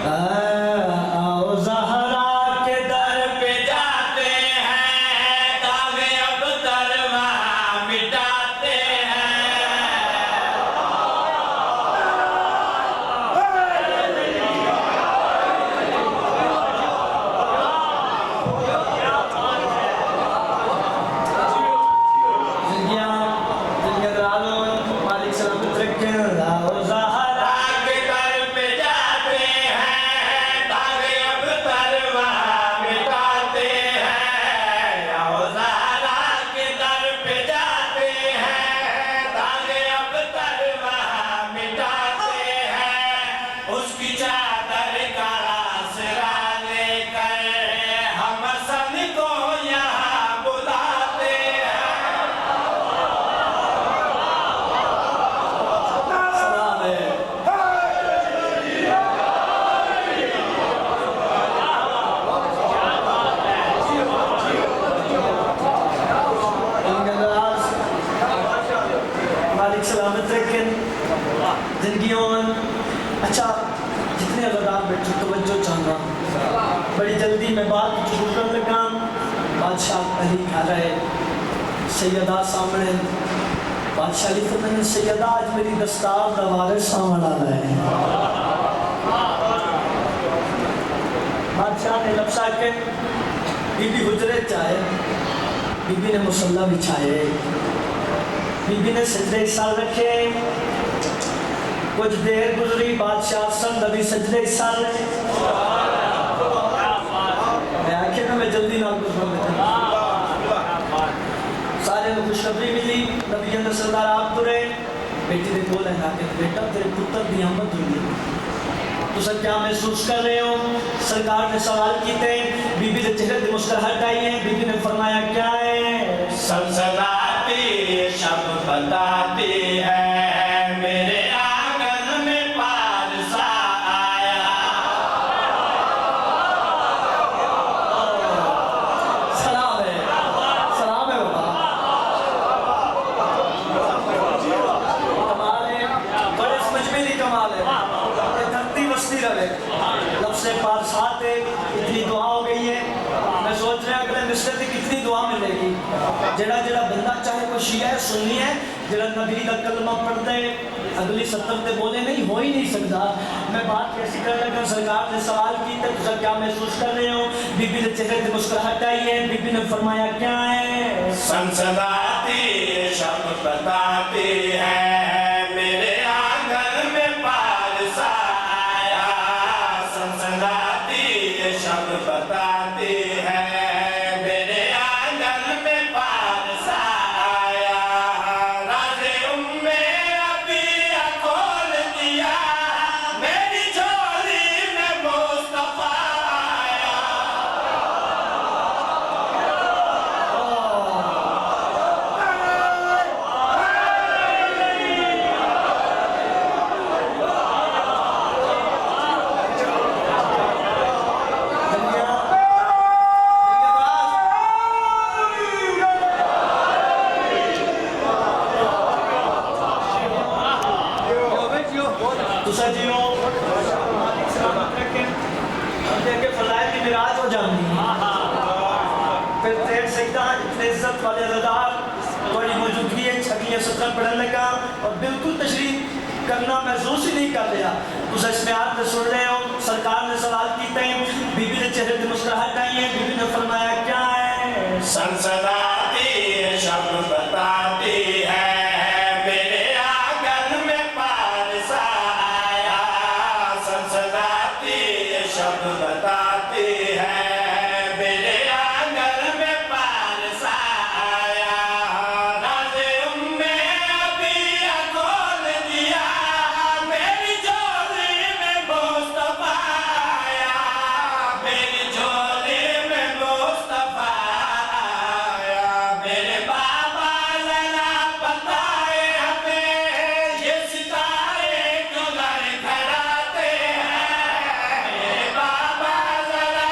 आओ ज़हरा के दर पे जाते हैं, दावे अब दरवा मिटाते हैं। जिंदगियां दराज़ों मालिक सलामत रखे। आओ ज़हरा के दर पे जाते हैं, दावे अब दरवा मिटाते हैं। आओ ज़हरा के दर पे जाते हैं, दावे अब दरवा मिटाते हैं। उसकी चादर का आसरा लेकर हम सन को यहाँ बुलाते हैं। सलाम है। मालिक सलामत रखें। जिंदगियों अच्छा जितने अज़ादार बैठे तवज्जो चाहना, बड़ी जल्दी मैं बात शुरू कर लगा। बादशाह अली आ रहे, सैयदा सामने बादशाह अली फरमाते सैयदा आज मेरी दस्तार दा वारिस सामने आ रहा है। बादशाह ने लफ्ज़ के बीबी हुजरे चाहे, बीबी ने मुसल्ला बिछाए, बीबी ने सजदे सर रखे। कुछ देर गुजरी, बादशाह सन अभी सजदे सर रहे। मैं आखे ना मैं जल्दी ना गुजरूं। सारे को खुशखबरी मिली, नबी अंदर सरदार आप तुरे बेटी ने बोला है कि बेटा तेरे पुत्र की आमद हुई है, तुम क्या महसूस कर रहे हो? सरकार ने सवाल किए, बीबी के चेहरे पे मुस्कुराहट आई है। बीबी ने फरमाया क्या है? सनसनाती शब्द बताती है, मेरे आंगन में पारसा आया। सलाम है बाबा। कमाल है, बड़े समझ में नहीं कमाल है। ये धरती बसती रहे, लफ्ज़ पारसात है, इतनी दुआ हो गई है। मैं सोच रहा अगले रिश्ते की कितनी दुआ मिलेगी। जड़ा जड़ा बंदा चाहे कोई शिया है सुन्नी है, जड़ा नबी का कलमा पढ़ते अगली 70 ते बोले नहीं हो ही नहीं सकता। मैं बात कैसी कर लगा, सरकार ने सवाल की तो तुम क्या महसूस कर रहे हो? बीबी के चेहरे पे मुस्कुराहट आई है। बीबी ने फरमाया क्या है? सनसनाती शब्द बताती है, मेरे आंगन में पारसा आया। सनसनाती शब्द बताती है, मेरे आंगन में पारसा आया। राज़े उम्मे अबिया खोल दिया, मेरी झोली में मुस्तफा आया। तुसा जियो मालिक सलामत रखें, हम देखे फज़ाइल की मिराज हो जानी। फिर तेरे सजदा इतने इज्जत वाले अज़ादार बड़ी मौजूदगी है, छबियाँ सत्र पढ़ने लगा और बिल्कुल तशरीफ करना महसूस ही नहीं कर लिया। तुसा इसमें आप सुन रहे हो, सरकार ने सवाल किए, बीबी के चेहरे पे मुस्कुराहट आई है। बीबी ने फरमाया क्या है? सनसनाती शब्द बताती है, मेरे आंगन में पारसा आया। सनसनाती शब्द बताती है, मेरे आंगन में पारसा आया। राज़े उम्मे अबिया खोल दिया, मेरी झोली में मुस्तफा आया। मेरी झोली में मुस्तफा आया। मेरे बाबा जरा बताए हमें, ये सितारे क्यों लड़खड़ाते हैं? मेरे बाबा जरा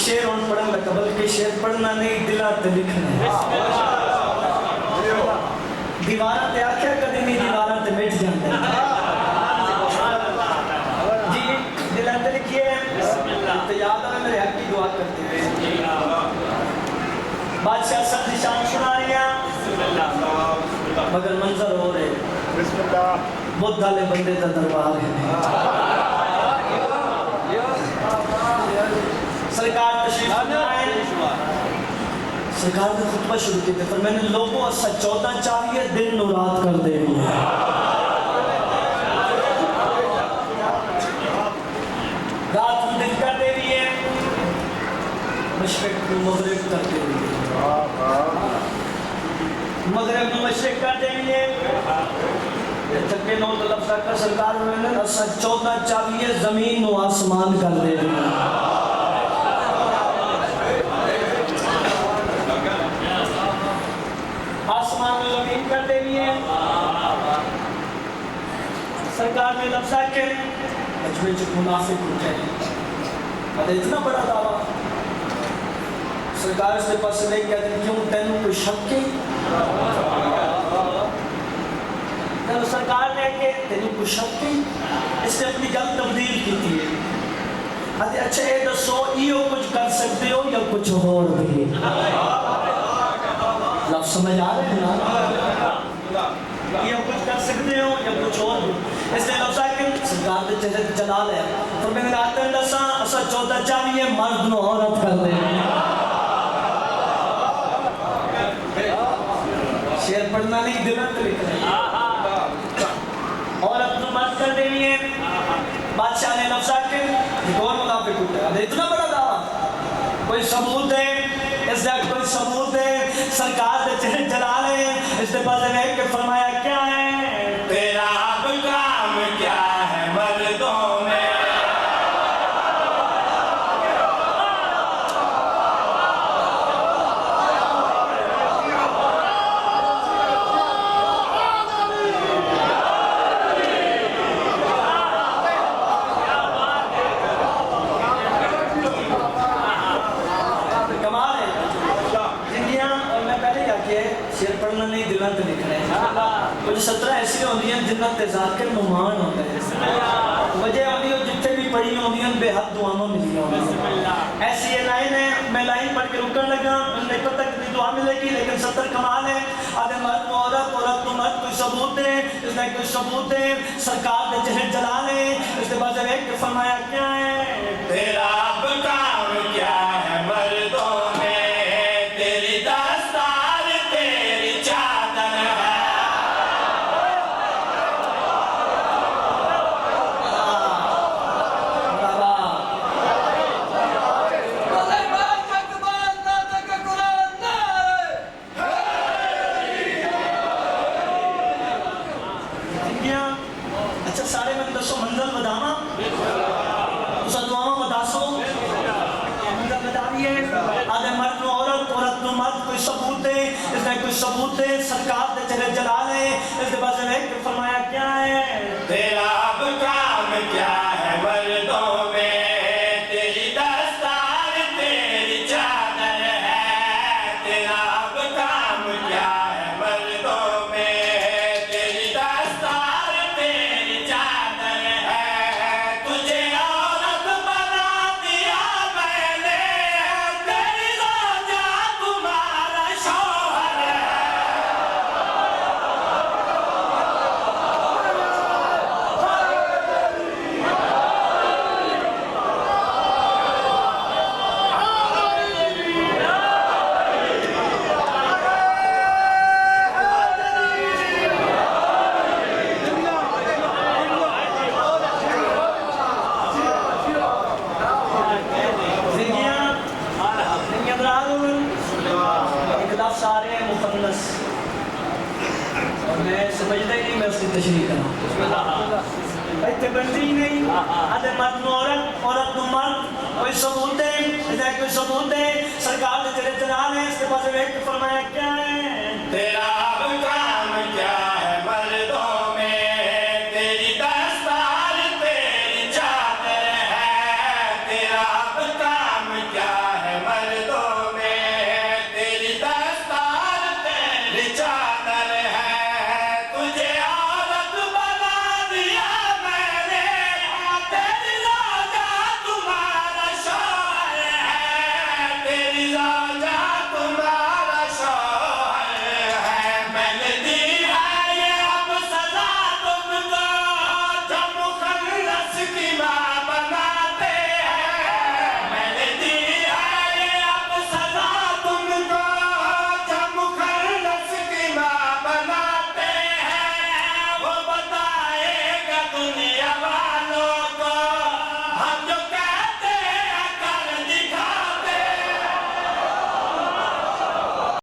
شیر ہوں پڑھن لگا بلکہ شیر پڑھنا نہیں دلان تے لکھنا دیوارہ تے آکھیا کدی نہیں دیوارہ تے مٹ جاندے جی دلان تے لکھیے تو یاد آنا میرے حق کی دعا کرتے ہوئے بادشاہ سب نشان سنا رہی ہیں مگر منظر ہو رہے بدھ والے بندے کا دربار ہے سرکار تشریف لائے سرکار نے خطبہ شروع کیا پر میں نے لوگوں اسا 14 چاہیے دن نو رات کر دے رہی ہے رات کو دن کر دے رہی ہے مشرق کو مغرب کر دے رہی ہے مغرب کو مشرق کر دے رہی ہے تکے نو طلب کا سرکار میں نے اسا 14 چاہیے زمین و آسمان کر دے رہی ہے آسمان میں زمین کر دے رہی ہے سرکار نے لفظہ کہ اجمے جو منافق اٹھے اور اتنا بڑا دعویٰ سرکار اس کے پاس لے کہتے ہیں کیوں تینوں کوئی شک کی سرکار نے کہ تینوں کوئی شک کی اس نے اپنی گل تبدیل کی تھی اچھا اے دسو ایو کچھ کر سکتے ہو یا کچھ اور بھی لفظ سمجھ آ رہے ہیں نا یہ کچھ کر سکتے ہو یا کچھ اور بھی اس نے لفظ ہے کہ سرکار دے چہرے جلال ہے تو میں نے آتے ہیں لسا اسا 14 چاہیے مرد نو عورت کر دے شیر پڑھنا نہیں دلت لکھنا عورت نو مرد کر دے ہے بادشاہ نے لفظ ہے کہ دور منافق اٹھا ہے اتنا بڑا دعویٰ کوئی ثبوت ہے اس نے کوئی ثبوت ہے سرکار دے چہرے جلال ہے اس نے بعد میں کہ فرمایا کیا ہے تیرا اب کام کیا ہے مردوں میں شیر پڑھنا نہیں دلان تے لکھ رہے ہیں کچھ 17 ایسی ہوندی ہیں جنہاں تے ذاکر نمان ہوتا ہے وجہ ہوندی ہے جتنے بھی پڑھی ہوندی ہیں بے حد دعاوں ملی ہوندی ہیں ایسی یہ لائن ہے میں لائن پڑھ کے رکن لگا نہیں پتہ کتنی دعا ملے گی لیکن 70 کمال ہے آدھے مرد عورت عورت تو مرد کوئی ثبوت ہے اس نے کوئی ثبوت ہے سرکار دے چہرے جلال ہے اس نے بعد میں کہ فرمایا کیا ہے تیرا اب کام کیا ہے مردوں میں تیری دستار تیری چادر ہے اچھا سارے میں دسو منزل بداما اسا دعاما بداسو منزل بداویے آدھے مرد و عورت عورت و مرد کوئی ثبوت ہے اس نے کوئی ثبوت ہے سرکار دے چہرے جلال ہے اس کے بعد میں فرمایا کیا ہے تیرا اب کام کیا ہے مردوں میں تیری دستار تیری چادر ہے تیرا اب کام کیا ہے مردوں میں تیری دستار تیری چادر ہے تجھے عورت بنا دیا میں نے تیری زوجہ تمہارا شوہر ہے سمجھتا ہی نہیں میں اس کی تشریح کروں ایتھے بنتی ہی نہیں آدھے مرد عورت عورت مرد کوئی ثبوت ہے کوئی ثبوت ہے سرکار نے چلے جلال ہے اس کے پاس ایک فرمایا کیا ہے